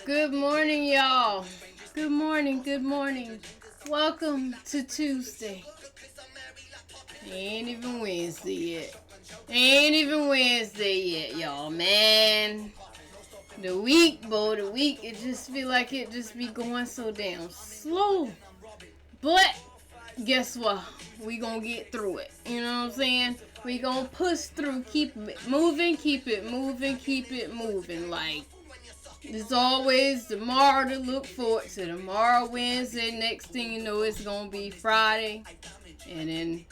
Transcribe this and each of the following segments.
Good morning, y'all. Good morning, good morning. Welcome to Tuesday. Ain't even Wednesday yet. Y'all, man. The week, it just feel like it just be going so damn slow. But, guess what? We gonna get through it. You know what I'm saying? We gonna push through, keep it moving. Like, there's always tomorrow to look forward to. Tomorrow, Wednesday, next thing you know, it's gonna be Friday. And then,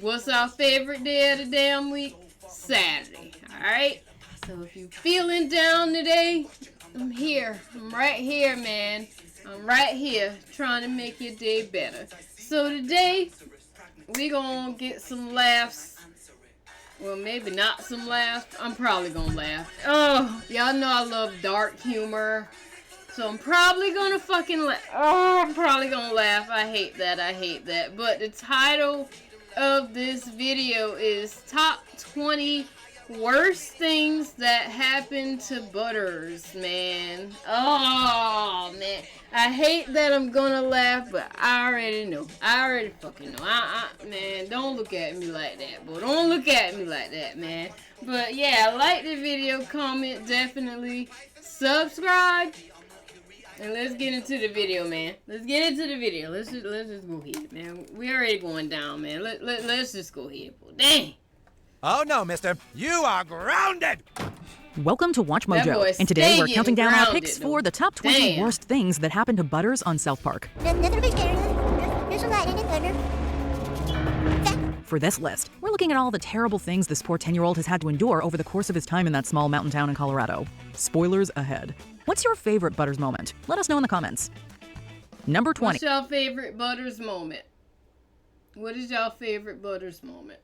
what's our favorite day of the damn week? Saturday. Alright? So if you feeling down today, I'm here. I'm right here, man. I'm right here trying to make your day better. So today, we gonna get some laughs. Well, maybe not some laughs. I'm probably gonna laugh. Oh, y'all know I love dark humor. So I'm probably gonna fucking laugh. Oh, I'm probably gonna laugh. I hate that. But the title of this video is Top 20 Worst Things That Happened to Butters, man. Oh, man. I hate that I'm gonna laugh, but I already know. I already fucking know. Man, don't look at me like that, boy. Don't look at me like that, man. But yeah, like the video, comment, definitely subscribe. And let's get into the video, man. Let's just go ahead, man. We already going down, man. Let's just go ahead, boy. Dang. Oh no, mister. You are grounded! Welcome to Watch Mojo, and today we're counting down our picks for the top 20 worst things that happened to Butters on South Park. For this list, we're looking at all the terrible things this poor 10-year-old has had to endure over the course of his time in that small mountain town in Colorado. Spoilers ahead. What's your favorite Butters moment? Let us know in the comments. Number 20. What's your favorite Butters moment? What is your favorite Butters moment?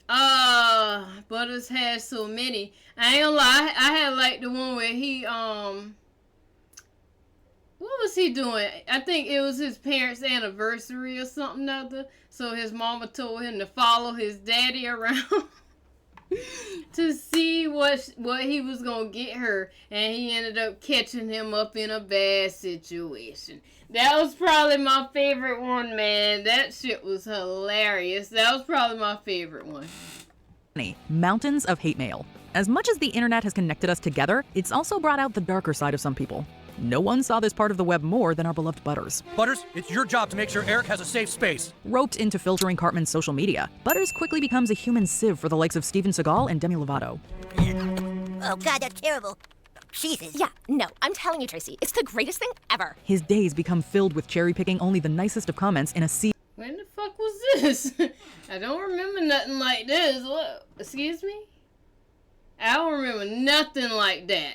Butters had so many. I ain't gonna lie, I had like the one where he, what was he doing? I think it was his parents' anniversary or something other. So his mama told him to follow his daddy around to see what he was gonna get her, and he ended up catching him up in a bad situation. That was probably my favorite one, man. That shit was hilarious. That was probably my favorite one. Mountains of hate mail. As much as the internet has connected us together, it's also brought out the darker side of some people. No one saw this part of the web more than our beloved Butters. Butters, it's your job to make sure Eric has a safe space. Roped into filtering Cartman's social media, Butters quickly becomes a human sieve for the likes of Steven Seagal and Demi Lovato. Oh God, that's terrible. Jesus. Yeah, no, I'm telling you, Tracy, it's the greatest thing ever. His days become filled with cherry-picking only the nicest of comments in a sea. When the fuck was this? I don't remember nothing like this. What? Excuse me? I don't remember nothing like that.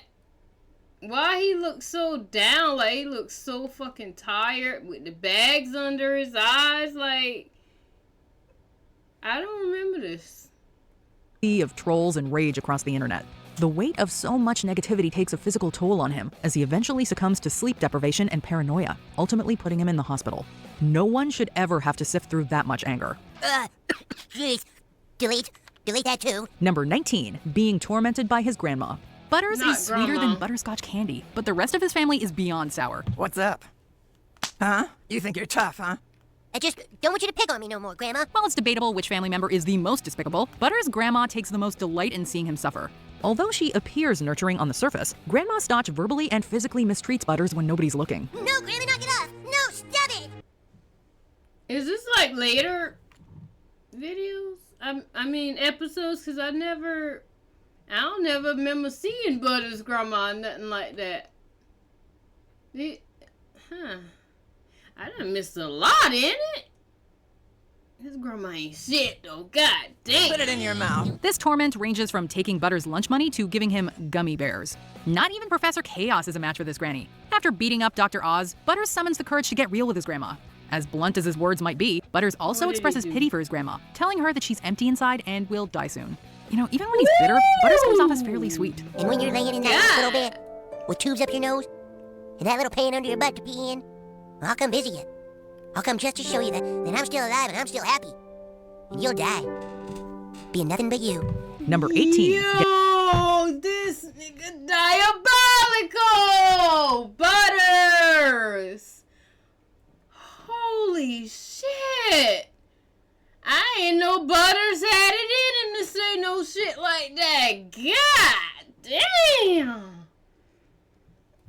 Why he looked so down? Like, he looked so fucking tired with the bags under his eyes. Like, I don't remember this. Sea of trolls and rage across the internet. The weight of so much negativity takes a physical toll on him as he eventually succumbs to sleep deprivation and paranoia, ultimately putting him in the hospital. No one should ever have to sift through that much anger. Jeez. Delete that too. Number 19, being tormented by his grandma. Butters Not is sweeter grandma. than butterscotch candy, but the rest of his family is beyond sour. What's up? Huh? You think you're tough, huh? I just don't want you to pick on me no more, Grandma. While it's debatable which family member is the most despicable, Butters' grandma takes the most delight in seeing him suffer. Although she appears nurturing on the surface, Grandma Stotch verbally and physically mistreats Butters when nobody's looking. No, Grandma, knock it off. No, stop it. Is this like later videos? I mean episodes, because I don't never remember seeing Butters' grandma or nothing like that. I done missed a lot in it. His grandma ain't shit though. God damn. Put it in your mouth. This torment ranges from taking Butters' lunch money to giving him gummy bears. Not even Professor Chaos is a match for this granny. After beating up Dr. Oz, Butters summons the courage to get real with his grandma. As blunt as his words might be, Butters also expresses pity for his grandma, telling her that she's empty inside and will die soon. You know, even when he's bitter, Butters comes off as fairly sweet. And when you're laying in that hospital bed with tubes up your nose and that little pan under your butt to pee in, I'll come visit you. I'll come just to show you that I'm still alive and I'm still happy. And you'll die. Being nothing but you. Number 18. Yo, this nigga diabolical! like that. God damn.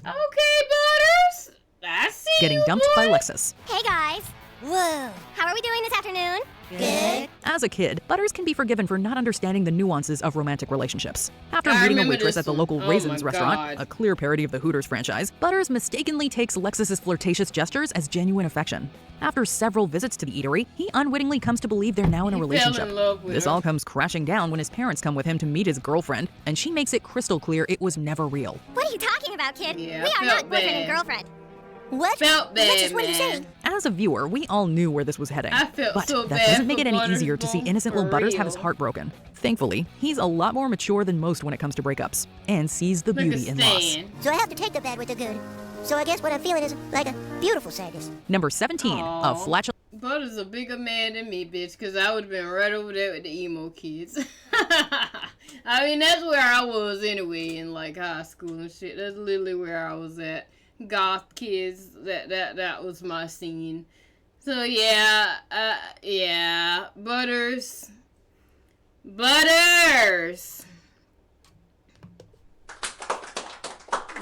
Okay, Butters. I see Getting you, dumped by boy. Lexus. Hey guys, Whoa. how are we doing this afternoon? Good. As a kid, Butters can be forgiven for not understanding the nuances of romantic relationships. After I meeting a remember waitress this at the one. local Oh Raisins my restaurant, God. a clear parody of the Hooters franchise, Butters mistakenly takes Lexus's flirtatious gestures as genuine affection. After several visits to the eatery, he unwittingly comes to believe they're now in a He fell in relationship. love with This her. all comes crashing down when his parents come with him to meet his girlfriend, and she makes it crystal clear it was never real. What are you talking about, kid? Yeah, we I are felt not boyfriend and bad. girlfriend. What? Felt bad, Alexis, what are you man. saying? As a viewer, we all knew where this was heading. I felt but so that bad doesn't make for it any Butters easier to see Bone, innocent little for Butters have his real. heart broken. Thankfully, he's a lot more mature than most when it comes to breakups, and sees the Look at beauty in loss. Stan. So I have to take the bad with the good. So I guess what I'm feeling is like a beautiful sadness. Number 17, a Aw. flatulent Butters a bigger man than me, bitch, because I would have been right over there with the emo kids. I mean, that's where I was anyway in like high school and shit. That's literally where I was at. Goth kids, that was my scene. So yeah, Butters.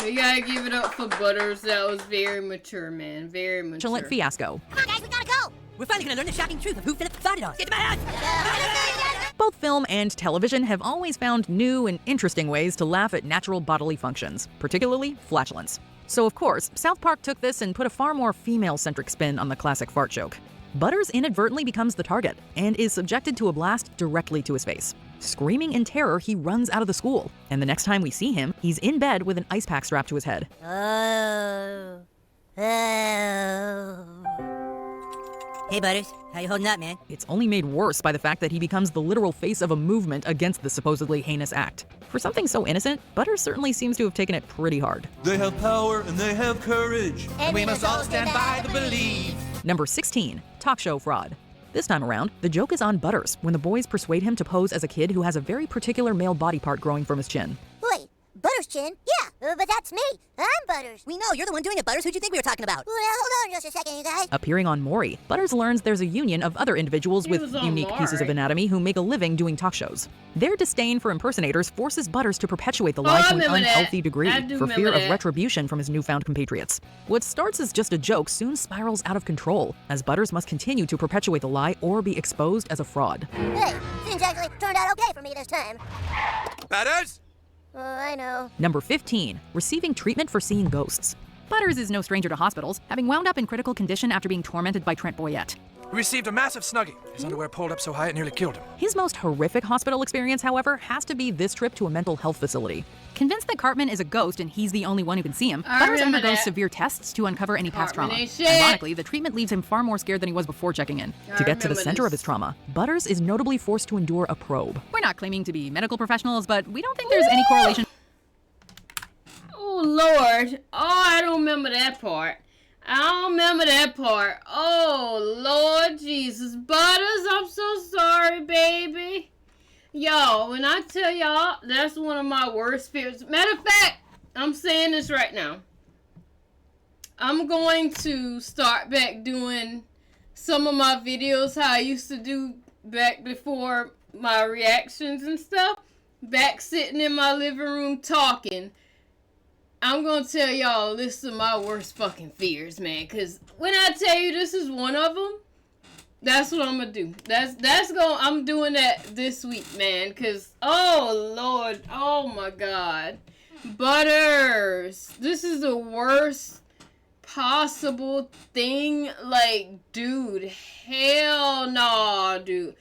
We gotta give it up for Butters. That was very mature, man. Very mature. fiasco. Come on, guys, we gotta go. We're finally gonna learn the shocking truth of who Philip started on. Get to my house! Both film and television have always found new and interesting ways to laugh at natural bodily functions, particularly flatulence. So of course, South Park took this and put a far more female-centric spin on the classic fart joke. Butters inadvertently becomes the target and is subjected to a blast directly to his face. Screaming in terror, he runs out of the school, and the next time we see him, he's in bed with an ice pack strapped to his head. Oh. Hey, Butters. How you holding up, man? It's only made worse by the fact that he becomes the literal face of a movement against the supposedly heinous act. For something so innocent, Butters certainly seems to have taken it pretty hard. They have power and they have courage. And we must all stand by the believe. Number 16, talk show fraud. This time around, the joke is on Butters when the boys persuade him to pose as a kid who has a very particular male body part growing from his chin. Wait, Butters' chin? Yeah, but that's me. I'm Butters. We know, you're the one doing it, Butters. Who'd you think we were talking about? Well, hold on just a second, you guys. Appearing on Maury, Butters learns there's a union of other individuals He with was on unique pieces of Maury. anatomy who make a living doing talk shows. Their disdain for impersonators forces Butters to perpetuate the Oh, lie I to an remember that. unhealthy degree I do for fear remember of that. retribution from his newfound compatriots. What starts as just a joke soon spirals out of control, as Butters must continue to perpetuate the lie or be exposed as a fraud. Hey, things actually turned out okay for me this time. Butters? Oh, I know. Number 15, receiving treatment for seeing ghosts. Butters is no stranger to hospitals, having wound up in critical condition after being tormented by Trent Boyette. He received a massive snugging. His underwear pulled up so high it nearly killed him. His most horrific hospital experience, however, has to be this trip to a mental health facility. Convinced that Cartman is a ghost and he's the only one who can see him, I Butters remember undergoes that. severe tests to uncover any past Cartman trauma. ain't shit. Ironically, the treatment leaves him far more scared than he was before checking in. I To get to the remember center of this. his trauma, Butters is notably forced to endure a probe. We're not claiming to be medical professionals, but we don't think there's any correlation. Oh, Lord. Oh, I don't remember that part. I don't remember that part. Oh, Lord Jesus. Butters, I'm so sorry, baby. Yo, when I tell y'all, that's one of my worst fears. Matter of fact, I'm saying this right now. I'm going to start back doing some of my videos how I used to do back before my reactions and stuff. Back sitting in my living room talking. I'm gonna tell y'all a list of my worst fucking fears, man. Cause when I tell you this is one of them, that's what I'm gonna do. I'm doing that this week, man. Cause oh Lord, oh my God, Butters, this is the worst possible thing. Like, dude, hell no, dude,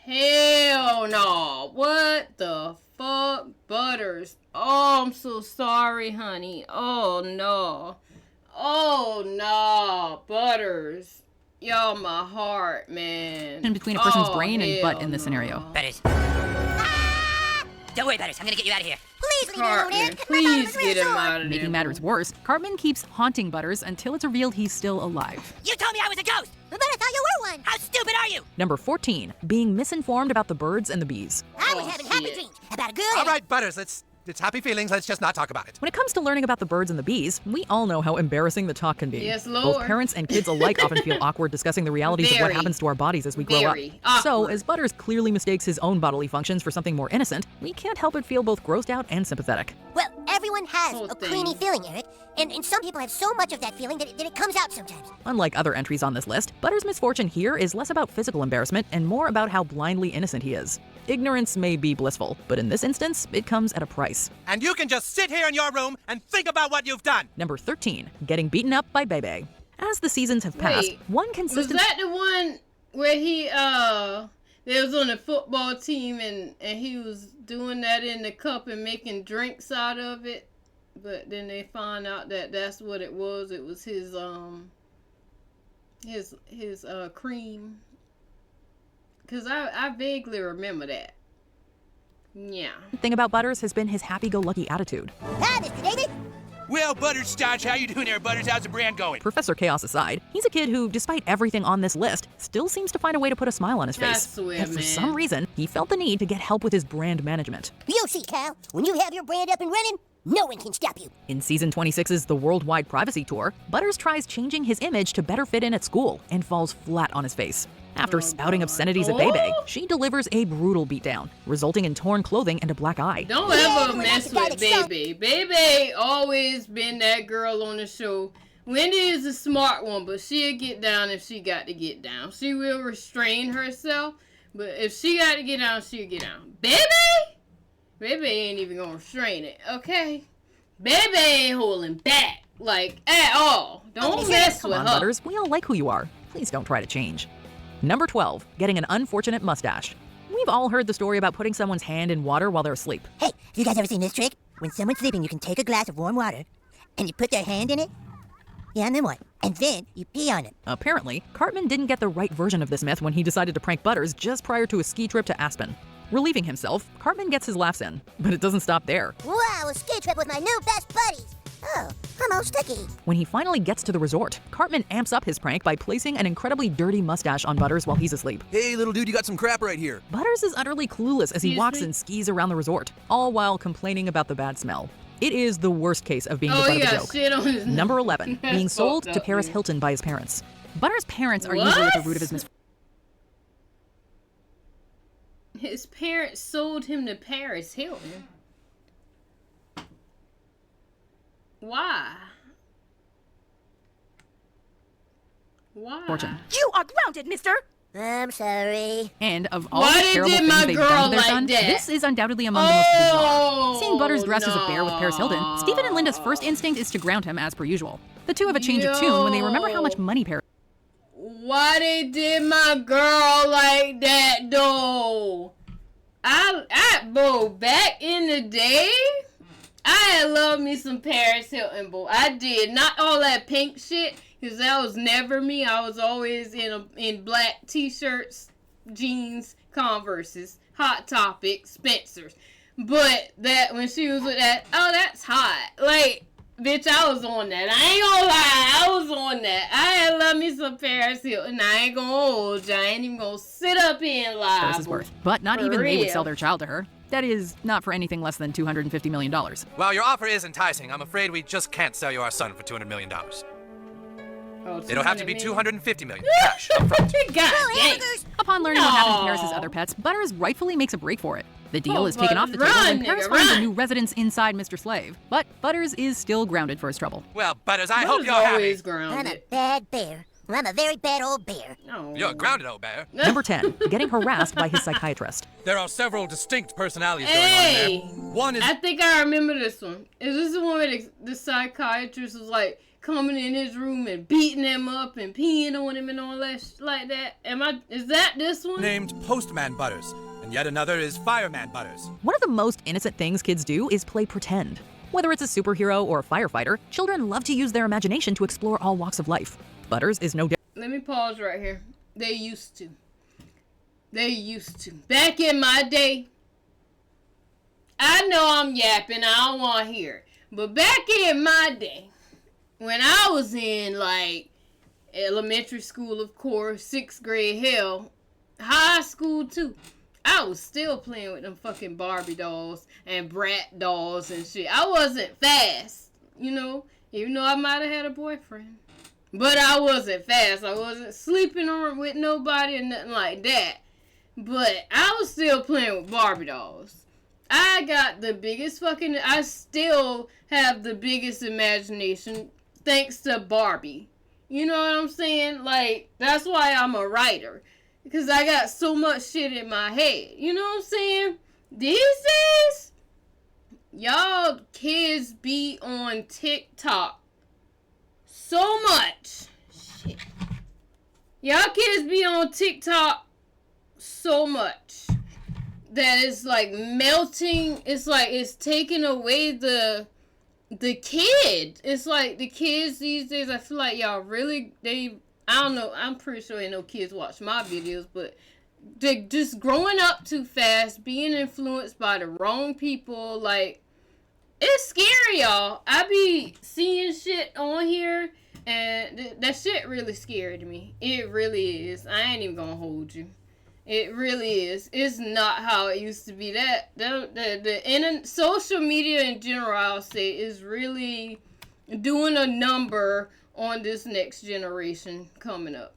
hell no. What the fuck, Butters? Oh, I'm so sorry, honey. Oh, no. Oh, no. Butters. Yo, my heart, man. In between a person's Oh, brain and butt in this hell scenario. no. Butters. Don't worry, Butters. I'm gonna get you out of here. Please leave me alone, Cartman, Ed. please get him out of there. Making matters worse, Cartman keeps haunting Butters until it's revealed he's still alive. You told me I was a ghost! But I thought you were one. How stupid are you? Number 14, being misinformed about the birds and the bees. I was Oh, having happy shit. dreams about a good All right, Butters, let's It's happy feelings. Let's just not talk about it. When it comes to learning about the birds and the bees, we all know how embarrassing the talk can be. Yes, Lord. Both parents and kids alike often feel awkward discussing the realities of what Very, happens to our bodies as we grow up. very So, awkward. as Butters clearly mistakes his own bodily functions for something more innocent, we can't help but feel both grossed out and sympathetic. Well, everyone has Poor a thing. creamy feeling, Eric. And some people have so much of that feeling that it comes out sometimes. Unlike other entries on this list, Butters' misfortune here is less about physical embarrassment and more about how blindly innocent he is. Ignorance may be blissful, but in this instance, it comes at a price. And you can just sit here in your room and think about what you've done. Number 13, getting beaten up by Bebe. As the seasons have passed, Wait, one Was consistent... that the one where they was on the football team and he was doing that in the cup and making drinks out of it? But then they found out that that's what it was. It was his cream. Cause I vaguely remember that. Yeah. thing about Butters has been his happy-go-lucky attitude. Hi, Mr. David. Well, Butterscotch, how you doing there, Butters? How's the brand going? Professor Chaos aside, he's a kid who, despite everything on this list, still seems to find a way to put a smile on his I face. swear, And for man. some reason, he felt the need to get help with his brand management. You'll see, Kyle. When you have your brand up and running, no one can stop you. In Season 26's The Worldwide Privacy Tour, Butters tries changing his image to better fit in at school and falls flat on his face. After spouting obscenities at Bebe, Oh. she delivers a brutal beatdown, resulting in torn clothing and a black eye. Don't Yeah, ever when mess I with got Baby. Baby always been that girl on the show. Wendy is a smart one, but she'll get down if she got to get down. She will restrain herself, but if she got to get down, she'll get down. Baby ain't even gonna restrain it, okay? Baby ain't holding back, like, at all. Don't mess Come with on, her. Butters, we all like who you are. Please don't try to change. Number 12, getting an unfortunate mustache. We've all heard the story about putting someone's hand in water while they're asleep. Hey, have you guys ever seen this trick? When someone's sleeping, you can take a glass of warm water, and you put their hand in it. Yeah, and then what? And then you pee on it. Apparently, Cartman didn't get the right version of this myth when he decided to prank Butters just prior to a ski trip to Aspen. Relieving himself, Cartman gets his laughs in, but it doesn't stop there. Wow, a ski trip with my new best buddies. Oh, I'm all sticky. When he finally gets to the resort, Cartman amps up his prank by placing an incredibly dirty mustache on Butters while he's asleep. Hey, little dude, you got some crap right here. Butters is utterly clueless as he Excuse walks me? and skis around the resort, all while complaining about the bad smell. It is the worst case of being the Oh, butt he of a got joke. shit on his Number 11, That's being sold fucked to up, Paris man. Hilton by his parents. Butters' parents are usually at the What? root of his misfortune. His parents sold him to Paris Hilton. Why? Why? You are grounded, mister! I'm sorry. And of all Why the they terrible did things my they've girl done to their like son, that? this is undoubtedly among the most bizarre. Oh, Seeing Butters dressed as a bear with Paris Hilton, no. Stephen and Linda's first instinct is to ground him as per usual. The two have a change of tune when they remember how much money Paris Why they did my girl like that though? Bro, back in the day, I had loved me some Paris Hilton, bro. I did. Not all that pink shit, because that was never me. I was always in black t-shirts, jeans, Converses, Hot Topic, Spencer's. But that, when she was with that, oh, that's hot. Like, bitch, I was on that. I ain't gonna lie, I was on that. I had love me some Paris Hilton. I ain't gonna hold you. I ain't even gonna sit up here and lie. is worth. But not For even they would real. sell their child to her. That is, not for anything less than $250 million. While your offer is enticing, I'm afraid we just can't sell you our son for $200 million. Oh, It'll have to be $200 $250 million cash up front. God dang. Upon learning what happened to No. Paris's other pets, Butters rightfully makes a break for it. The deal Oh, is taken off the table Butters, and run, Paris nigga, finds a run. new residence inside Mr. Slave. But Butters is still grounded for his trouble. Well, Butters, I hope Butters you're happy. always I'm a grounded. bad bear. Well, I'm a very bad old bear. No. You're grounded, old bear. Number 10, getting harassed by his psychiatrist. There are several distinct personalities Hey! going on there. One is I think I remember this one. Is this the one where the psychiatrist was like coming in his room and beating him up and peeing on him and all that like that? Is that this one? named Postman Butters, and yet another is Fireman Butters. One of the most innocent things kids do is play pretend. Whether it's a superhero or a firefighter, children love to use their imagination to explore all walks of life. Butters is no different. Let me pause right here. They used to. Back in my day, I know I'm yapping. I don't want to hear it. But back in my day, when I was in, like, elementary school, of course, 6th grade, hell, high school, too, I was still playing with them fucking Barbie dolls and Brat dolls and shit. I wasn't fast, you know, even though I might have had a boyfriend. But I wasn't fast. I wasn't sleeping with nobody or nothing like that. But I was still playing with Barbie dolls. I got the biggest I still have the biggest imagination thanks to Barbie. You know what I'm saying? Like, that's why I'm a writer. Because I got so much shit in my head. You know what I'm saying? These days, y'all kids be on TikTok so much. Shit. Y'all kids be on TikTok so much that it's like melting. It's like it's taking away the kid. It's like the kids these days, I feel like y'all really, I don't know, I'm pretty sure ain't no kids watch my videos, but they're just growing up too fast, being influenced by the wrong people. Like, it's scary, y'all. I be seeing shit on here, and that shit really scared me. It really is. I ain't even gonna hold you. It really is. It's not how it used to be. The social media in general, I'll say, is really doing a number on this next generation coming up.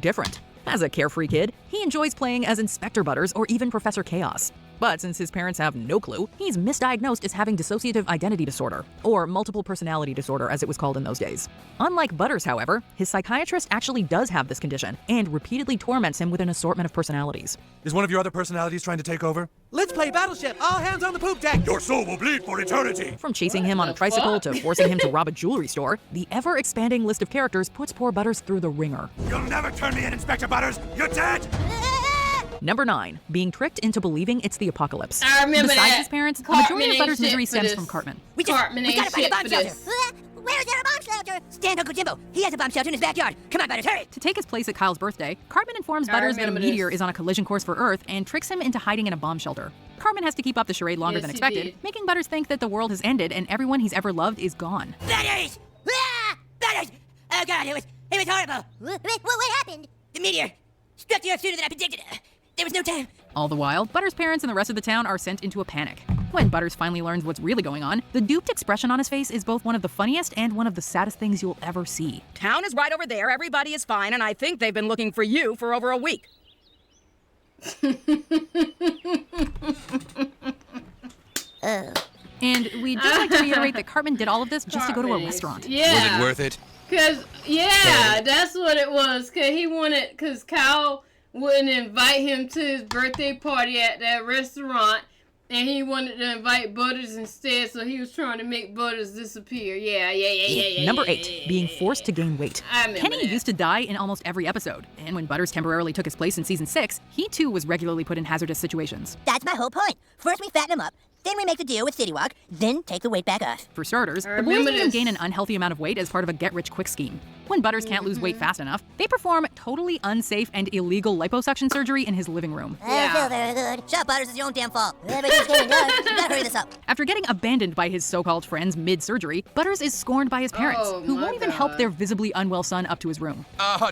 Different. As a carefree kid, he enjoys playing as Inspector Butters or even Professor Chaos. But since his parents have no clue, he's misdiagnosed as having dissociative identity disorder, or multiple personality disorder as it was called in those days. Unlike Butters, however, his psychiatrist actually does have this condition and repeatedly torments him with an assortment of personalities. Is one of your other personalities trying to take over? Let's play Battleship. All hands on the poop deck. Your soul will bleed for eternity. From chasing him on a tricycle to forcing him to rob a jewelry store, the ever-expanding list of characters puts poor Butters through the ringer. You'll never turn me in, Inspector Butters. You're dead. Number 9, being tricked into believing it's the apocalypse. I remember Besides that. his parents, the Cartman majority of ain't Butters' shit misery for stems this. from Cartman. We Cartman ain't gotta find a shit bomb for shelter. this. Where's our bomb shelter? Stand Uncle Jimbo. He has a bomb shelter in his backyard. Come on, Butters, hurry! To take his place at Kyle's birthday, Cartman informs I Butters that a remember meteor this. is on a collision course for Earth and tricks him into hiding in a bomb shelter. Cartman has to keep up the charade longer Yes, than he expected, did. making Butters think that the world has ended and everyone he's ever loved is gone. Butters! Ah! Butters! Oh God, it was horrible. What happened? The meteor struck the Earth sooner than I predicted. There was no time. All the while, Butters' parents and the rest of the town are sent into a panic. When Butters finally learns what's really going on, the duped expression on his face is both one of the funniest and one of the saddest things you'll ever see. Town is right over there, everybody is fine, and I think they've been looking for you for over a week. And we'd just like to reiterate that Cartman did all of this just to go to a restaurant. Yeah. Was it worth it? Cause that's what it was. Cause Kyle wouldn't invite him to his birthday party at that restaurant, and he wanted to invite Butters instead. So he was trying to make Butters disappear. Yeah. Number 8, being forced to gain weight. I remember Kenny that. used to die in almost every episode, and when Butters temporarily took his place in season 6, he too was regularly put in hazardous situations. That's my whole point. First we fatten him up, then we make the deal with City Walk, then take the weight back off. For starters, I the boys remember made him this. gain an unhealthy amount of weight as part of a get-rich-quick scheme. When Butters can't lose weight fast enough, they perform totally unsafe and illegal liposuction surgery in his living room. I don't feel very good. Shut up, Butters. It's your own damn fault. Everything's getting done. You gotta hurry this up. After getting abandoned by his so-called friends mid-surgery, Butters is scorned by his parents, Oh, who my won't even help God. their visibly unwell son up to his room.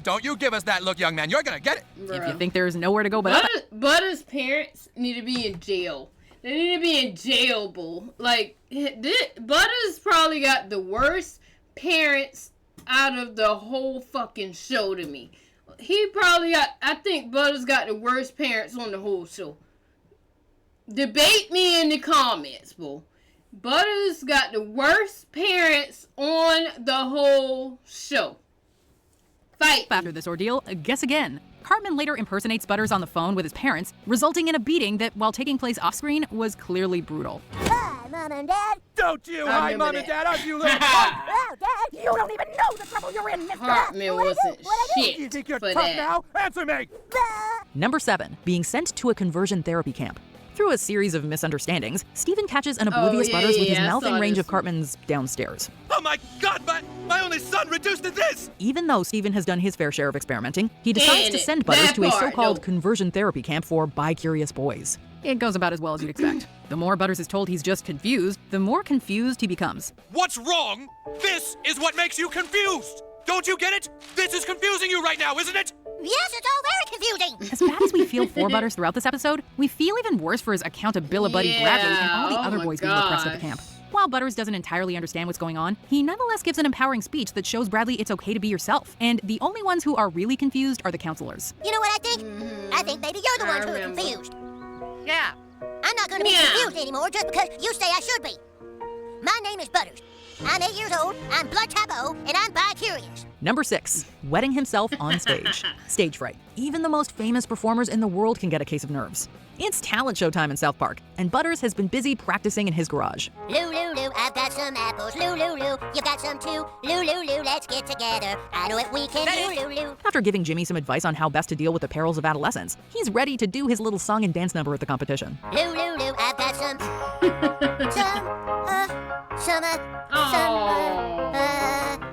Don't you give us that look, young man. You're gonna get it. If you think there's nowhere to go but up, Butters' parents need to be in jail. They need to be in jail, bull. Like, Butters probably got the worst parents out of the whole fucking show to me. I think Butters got the worst parents on the whole show. Debate me in the comments, bull. Butters got the worst parents on the whole show. Fight. after this ordeal, guess again. Cartman later impersonates Butters on the phone with his parents, resulting in a beating that, while taking place off-screen, was clearly brutal. Hi, Mom and Dad. Don't you I hide remember Mom and that. Dad, you little Oh, Dad. You don't even know the trouble you're in, mister. Cartman wasn't You shit think you're for tough that. now? Answer me! Number 7, being sent to a conversion therapy camp. Through a series of misunderstandings, Stephen catches an oblivious yeah, Butters with his yeah, I mouthing saw range this of Cartman's downstairs. Oh my God, my only son reduced to this! Even though Stephen has done his fair share of experimenting, he decides And to send that Butters to a part, so-called no. conversion therapy camp for bi-curious boys. It goes about as well as you'd expect. The more Butters is told he's just confused, the more confused he becomes. What's wrong? This is what makes you confused! Don't you get it? This is confusing you right now, isn't it? Yes, it's all very confusing. As bad as we feel for Butters throughout this episode, we feel even worse for his accountability Bradley and all the other boys being repressed at the camp. While Butters doesn't entirely understand what's going on, he nonetheless gives an empowering speech that shows Bradley it's okay to be yourself. And the only ones who are really confused are the counselors. You know what I think? I think maybe you're the ones who are confused. Yeah. I'm not gonna be confused anymore just because you say I should be. My name is Butters. I'm 8 years old, I'm blood type O, and I'm bi-curious. Number 6, wetting himself on stage. Stage fright. Even the most famous performers in the world can get a case of nerves. It's talent show time in South Park, and Butters has been busy practicing in his garage. Lou, I've got some apples. Lou, you've got some too. Lou, let's get together. I know what we can do, Lou. After giving Jimmy some advice on how best to deal with the perils of adolescence, he's ready to do his little song and dance number at the competition. Lou, I've got some.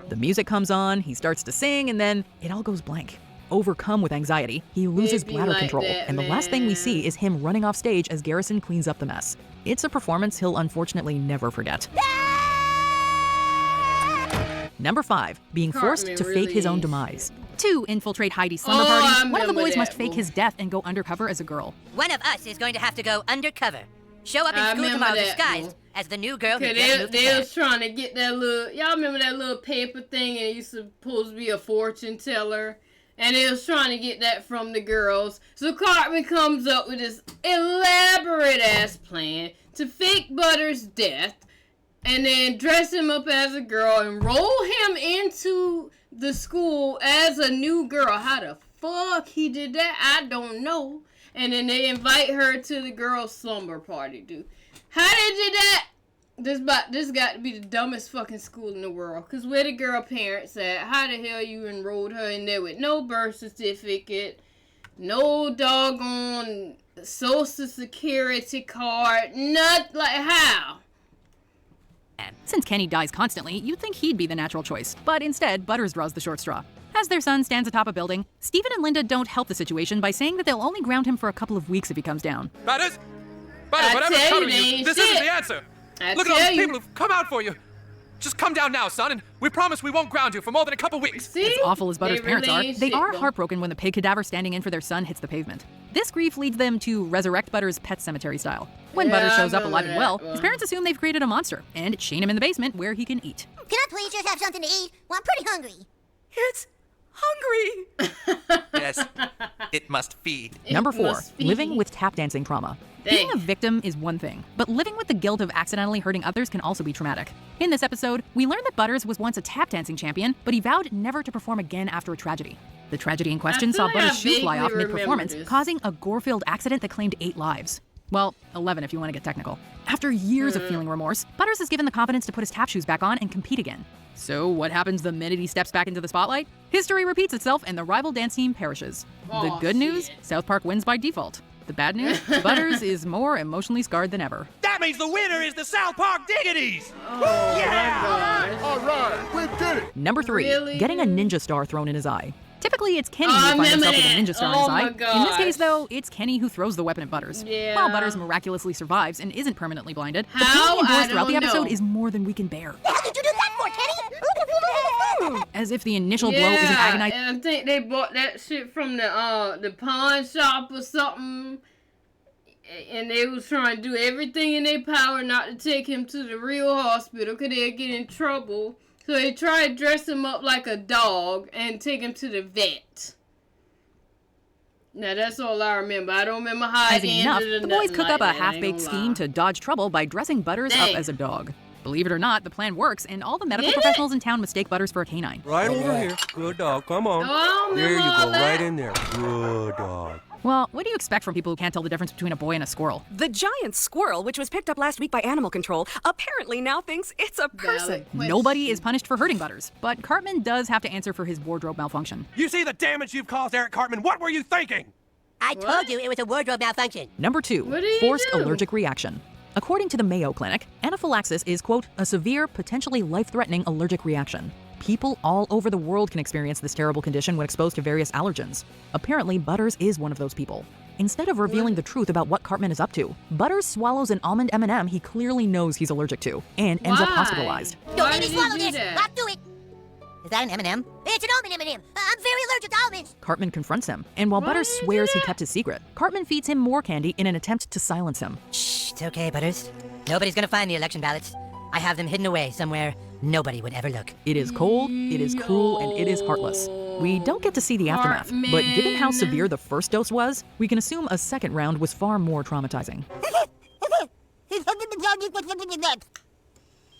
The music comes on, he starts to sing, and then it all goes blank. Overcome with anxiety, he loses bladder control, and the last thing we see is him running off stage as Garrison cleans up the mess. It's a performance he'll unfortunately never forget. Number 5, being forced to fake his own demise. To infiltrate Heidi's slumber party, one of the boys must fake his death and go undercover as a girl. One of us is going to have to go undercover. Show up in school tomorrow disguised as the new girl who just moved to They was trying to get that little, y'all remember that little paper thing, and it used to supposed to be a fortune teller? And they was trying to get that from the girls. So Cartman comes up with this elaborate ass plan to fake Butters' death and then dress him up as a girl and roll him into the school as a new girl. How the fuck he did that, I don't know. And then they invite her to the girls' slumber party, dude. How they did that? This got to be the dumbest fucking school in the world. Because where the girl parents at? How the hell you enrolled her in there with no birth certificate, no doggone social security card, not like how? Since Kenny dies constantly, you'd think he'd be the natural choice. But instead, Butters draws the short straw. As their son stands atop a building, Stephen and Linda don't help the situation by saying that they'll only ground him for a couple of weeks if he comes down. Butters, whatever's troubling you, this isn't the answer. Look at all these people who've come out for you. Just come down now, son, and we promise we won't ground you for more than a couple weeks. See? As awful as Butters' parents really are, they are heartbroken when the pig cadaver standing in for their son hits the pavement. This grief leads them to resurrect Butters' Pet Cemetery style. When Butters shows up alive and well, his parents assume they've created a monster and chain him in the basement where he can eat. Can I please just have something to eat? Well, I'm pretty hungry. It's hungry. Yes, it must feed. Number 4, living with tap dancing trauma. Being a victim is one thing, but living with the guilt of accidentally hurting others can also be traumatic. In this episode, we learn that Butters was once a tap dancing champion, but he vowed never to perform again after a tragedy. The tragedy in question saw Butters' shoe fly off mid-performance, causing a gore-filled accident that claimed 8 lives. Well, 11 if you want to get technical. After years of feeling remorse, Butters is given the confidence to put his tap shoes back on and compete again. So what happens the minute he steps back into the spotlight? History repeats itself and the rival dance team perishes. The good news? South Park wins by default. The bad news? Butters is more emotionally scarred than ever. That means the winner is the South Park Diggities! Yeah! All right, we did it! Number 3, Really? getting a ninja star thrown in his eye. Typically, it's Kenny who finds himself with a ninja star in his eye. In this case, though, it's Kenny who throws the weapon at Butters. Yeah. While Butters miraculously survives and isn't permanently blinded, the How? pain he endures I throughout the don't episode know. is more than we can bear. How did you do that for, Kenny? As if the initial blow isn't agonizing. And I think they bought that shit from the pawn shop or something. And they was trying to do everything in their power not to take him to the real hospital because they'd get in trouble. So they tried to dress him up like a dog and take him to the vet. Now that's all I remember. I don't remember how As it enough, ended or the boys nothing cook like up a that, I ain't half-baked gonna scheme lie. to dodge trouble by dressing Butters up Dang. as a dog. Believe it or not, the plan works, and all the medical Did it? professionals in town mistake Butters for a canine. Right over here. Good dog, come on. Oh, I don't There you remember go, all that. right in there. Good dog. Well, what do you expect from people who can't tell the difference between a boy and a squirrel? The giant squirrel, which was picked up last week by animal control, apparently now thinks it's a person. Nobody is punished for hurting Butters, but Cartman does have to answer for his wardrobe malfunction. You see the damage you've caused, Eric Cartman? What were you thinking? I told you it was a wardrobe malfunction. Number 2, What did he forced do? allergic reaction. According to the Mayo Clinic, anaphylaxis is, quote, a severe, potentially life-threatening allergic reaction. People all over the world can experience this terrible condition when exposed to various allergens. Apparently, Butters is one of those people. Instead of revealing the truth about what Cartman is up to, Butters swallows an almond M&M he clearly knows he's allergic to, and ends up Why? hospitalized. Don't Why make me did he swallow do this. that? I'll do it. Is that an M&M? It's an almond M&M. I'm very allergic to almonds. Cartman confronts him, and while Butters swears he kept his secret, Cartman feeds him more candy in an attempt to silence him. Shh, it's okay, Butters. Nobody's gonna find the election ballots. I have them hidden away somewhere nobody would ever look. It is cold, it is cruel, and it is heartless. We don't get to see the aftermath, but given how severe the first dose was, we can assume a second round was far more traumatizing.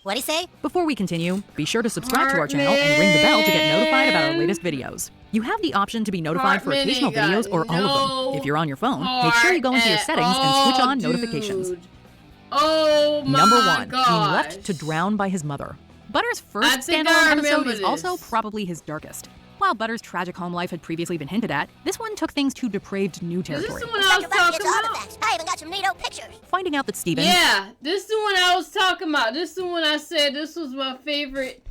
What'd he say? Before we continue, be sure to subscribe to our channel and ring the bell to get notified about our latest videos. You have the option to be notified for occasional videos or all of them. If you're on your phone, make sure you go into your settings and switch on notifications. Oh my Number 1, gosh. being left to drown by his mother. Butters' first standalone episode is also probably his darkest. While Butters' tragic home life had previously been hinted at, this one took things to depraved new territory. Is this the one I was talking about? I even got some neato pictures. Finding out that Steven... Yeah, this is the one I was talking about. This is the one I said this was my favorite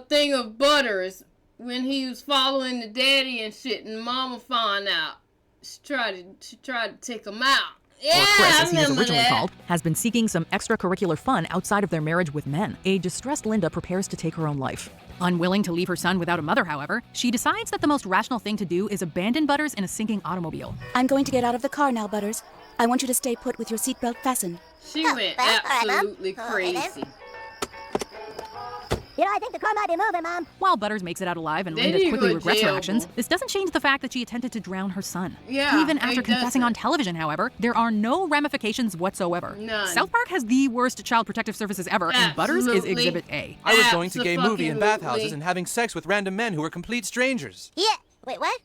thing of Butters. When he was following the daddy and shit and Mama found out. She tried to take him out. Yeah, or Chris, as he was I originally that. called, has been seeking some extracurricular fun outside of their marriage with men. A distressed Linda prepares to take her own life. Unwilling to leave her son without a mother, however, she decides that the most rational thing to do is abandon Butters in a sinking automobile. I'm going to get out of the car now, Butters. I want you to stay put with your seatbelt fastened. She went absolutely crazy. You know, I think the car might be moving, Mom. While Butters makes it out alive and Then Linda you quickly go regrets her jailable. actions, this doesn't change the fact that she attempted to drown her son. Yeah, Even after it confessing on doesn't. television, however, there are no ramifications whatsoever. None. South Park has the worst child protective services ever, and Butters is Absolutely. Exhibit A. I was going to gay movie and Abso-fucking-lutely. bathhouses and having sex with random men who were complete strangers. Yeah. Wait, what?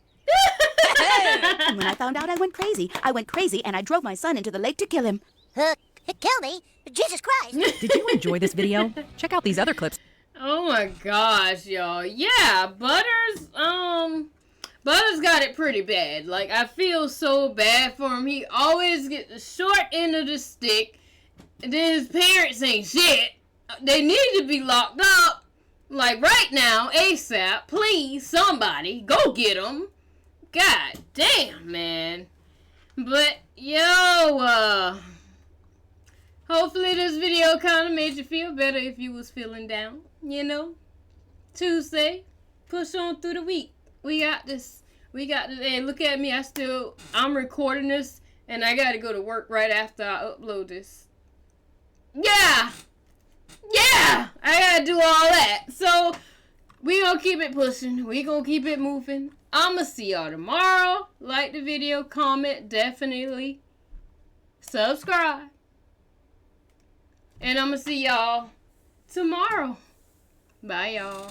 And when I found out, I went crazy. I went crazy, and I drove my son into the lake to kill him. Kill me? Jesus Christ. Did you enjoy this video? Check out these other clips. Oh my gosh, y'all. Yeah, Butters got it pretty bad. Like, I feel so bad for him. He always gets the short end of the stick. And then his parents ain't shit. They need to be locked up. Like, right now, ASAP. Please, somebody, go get them. God damn, man. But, yo, hopefully this video kind of made you feel better if you was feeling down. You know, Tuesday, push on through the week. We got this. Hey, look at me. I'm recording this, and I gotta go to work right after I upload this. Yeah, I gotta do all that. So, we gonna keep it pushing. We gonna keep it moving. I'ma see y'all tomorrow. Like the video, comment, definitely. Subscribe. And I'ma see y'all tomorrow. Bye, y'all.